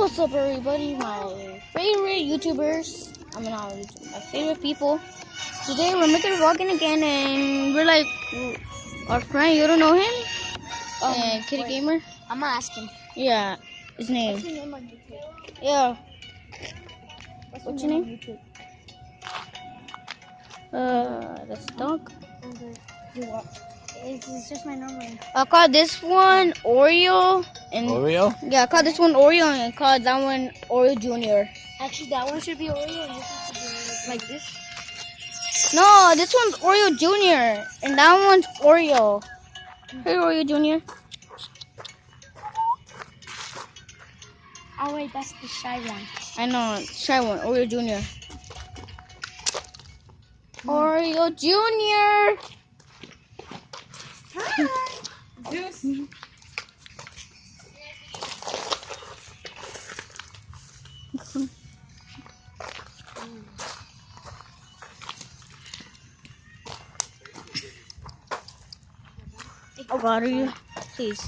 What's up, everybody? My favorite YouTubers. I mean, not YouTubers, my favorite people. Today we're making a vlog again, and we're like, our friend, you don't know him? Kitty Gamer? I'm gonna ask him. Yeah, his name. What's your name on YouTube? Yeah. What's your name name? on YouTube? That's dog. You what? It's just my normal name. I call this one Oreo. And Oreo? Yeah, I call this one Oreo, and I call that one Oreo Junior. Actually, that one should be Oreo, and this one should be like this. No, this one's Oreo Junior, and that one's Oreo. Hey, Oreo Junior. Oh wait, that's the shy one. I know, try one, Oreo Junior. Oreo Junior. Juice. Oh God, are you? Please.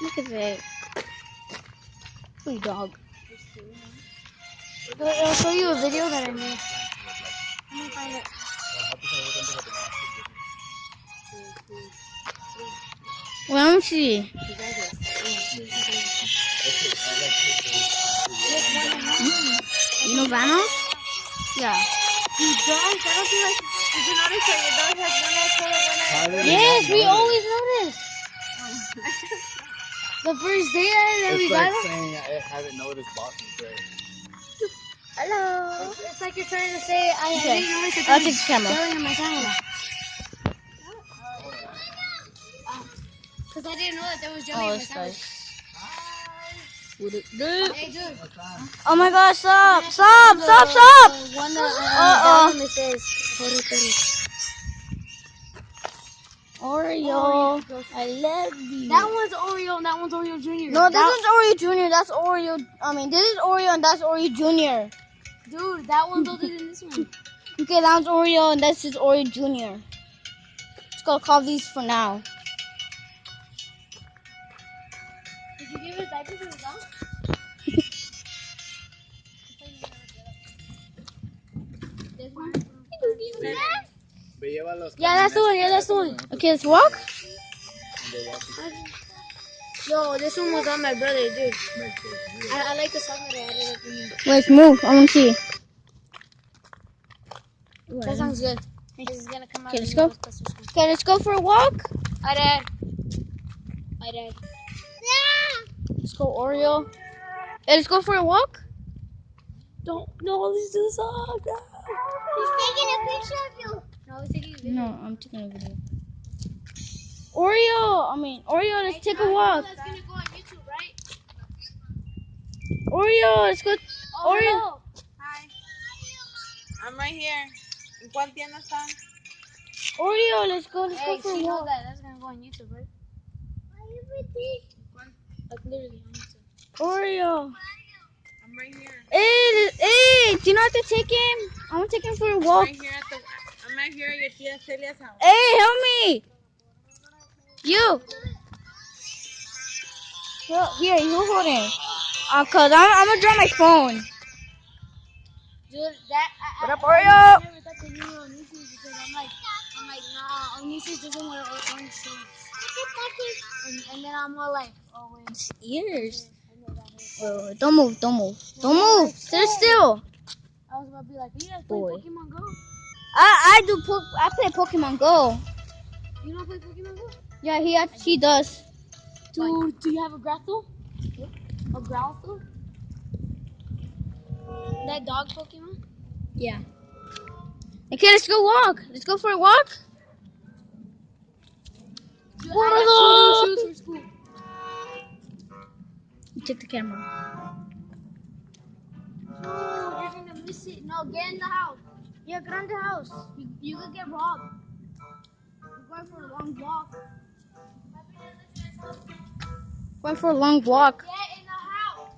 Look at that. Free dog. I'll show you a video that I made. I'm gonna find it. Well, let me see. You know Vanos? Yeah. Dude, dogs, I don't feel like. Did you notice that your dog has one eye color, one eye? Yes, we always notice. The first day that we It's got like him. saying I haven't noticed Boston's gray. Hello. It's like you're trying to say I Okay. didn't notice that I'll there take was the camera. jelly in my sandwich. Because I didn't know that there was jelly in my this sandwich. guy's. Hey, dude. Oh my God! Stop! Stop! Stop! Stop! The one that Uh-oh. it says. Oreo, I love you. That one's Oreo and that one's Oreo Junior. No, this one's Oreo Junior. That's Oreo. I mean, this is Oreo and that's Oreo Junior. Dude, that one's older than this one. Okay, that one's Oreo and this is Oreo Junior. Let's go call these for now. Did you give his diaper to his dog? This one? Yeah, that's the one. Yeah, that's the one. Okay, let's walk. Yo, this one was on my brother, dude. I like the song that I added up in here. Let's move. I want to see. That song's good. This is gonna come out. Okay, let's go. Okay, let's go for a walk. Hi, Dad. Hi, Dad. Let's go, Oreo. Hey, let's go for a walk. Don't. No, let's do the song. He's taking a picture of you. No, he's taking a video. No, I'm taking a video. Oreo, let's take a walk. That's gonna go on YouTube, right? Oreo, let's go. Oh, Oreo. hello. Hi. I'm right here. ¿En cuál tienda están? Oreo, let's go Hey, for a she knows walk. that. That's gonna go on YouTube, right? Like literally on YouTube. Oreo. I'm right here. Hey, do you not have to take him? I want to take him for a walk. I'm right here at your tía Celia's house. Hey, help me. You. Here, you hold him. Cause I'm gonna drop my phone. Dude, that What up, I Oreo? never thought they knew on YouTube because I'm like, nah, Onisis doesn't wear orange shorts. And then I'm all like, oh wait. Ears. I know that is. Wait, don't move, don't move. Don't move. Sit still. I was about to be like, you guys play Boy. Pokemon Go? I play Pokemon Go. You don't play Pokemon Go? Yeah, he does. Dude, do you have a Grathel? A Growlithe? That dog Pokemon? Yeah. Okay, let's go walk. Let's go for a walk. Dude, I got 2 new shoes for school. Take the camera. Dude, you're gonna miss it. No, get in the house. Yeah, get on the house. You could get robbed. We're going for a long walk. Going for a long walk. Get in the house.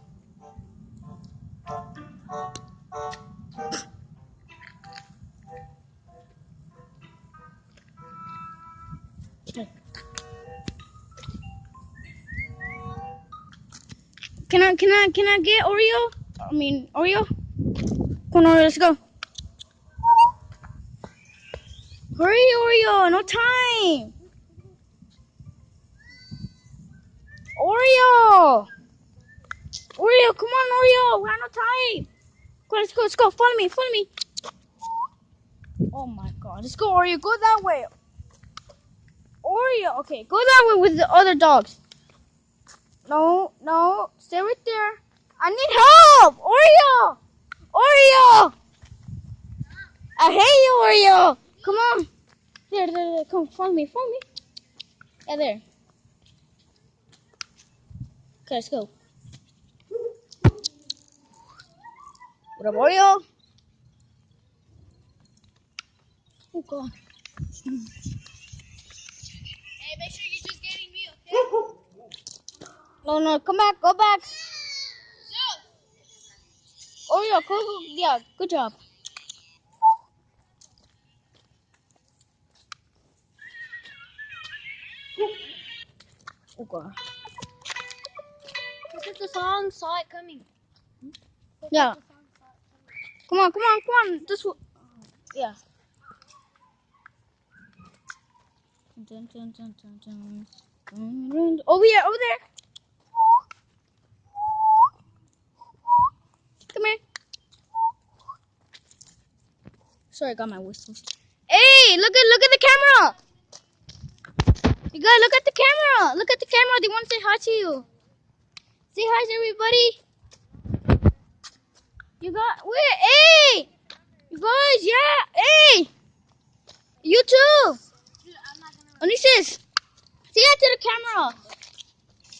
Can I get Oreo? I mean Oreo. Come on, Oreo, let's go. Hurry, Oreo, no time. Oreo, come on, Oreo, we have no time. Go, let's go. Follow me. Oh my God, let's go, Oreo. Go that way. Oreo, okay, go that way with the other dogs. No, stay right there. I need help, Oreo. I hate you, Oreo. Come on. There. Come, follow me. Yeah, there. Okay, let's go. What up, Oreo? Oh God. Hey, make sure you're just getting me, okay? No, come back, go back. Oreo, go. Yeah, good job. Oh God. Look at the song, saw it coming. Yeah. Come on. This one. Yeah. Over there. Come here. Sorry, I got my whistles. Hey, look at the camera. You gotta look at the camera. Look at the camera. They want to say hi to you. Say hi to everybody. You got wait. Hey, you guys. Yeah. Hey, you too. Onisis, say hi to the camera.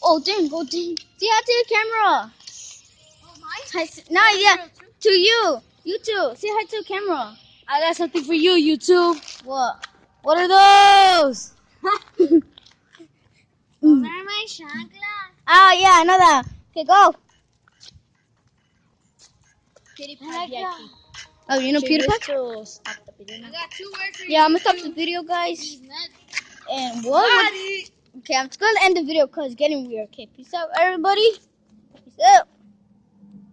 Oh, dang. Say hi to the camera. Hi, no, yeah. To you. You too. Say hi to the camera. I got something for you, YouTube. What? What are those? Those are my chanclas. Oh, yeah, I know that. Okay, go. Oh, you know PewDiePie? I got 2 words for you. Yeah, I'm gonna stop the video, guys. And what? Okay, I'm just gonna end the video because it's getting weird. Okay, peace out, everybody. Peace out.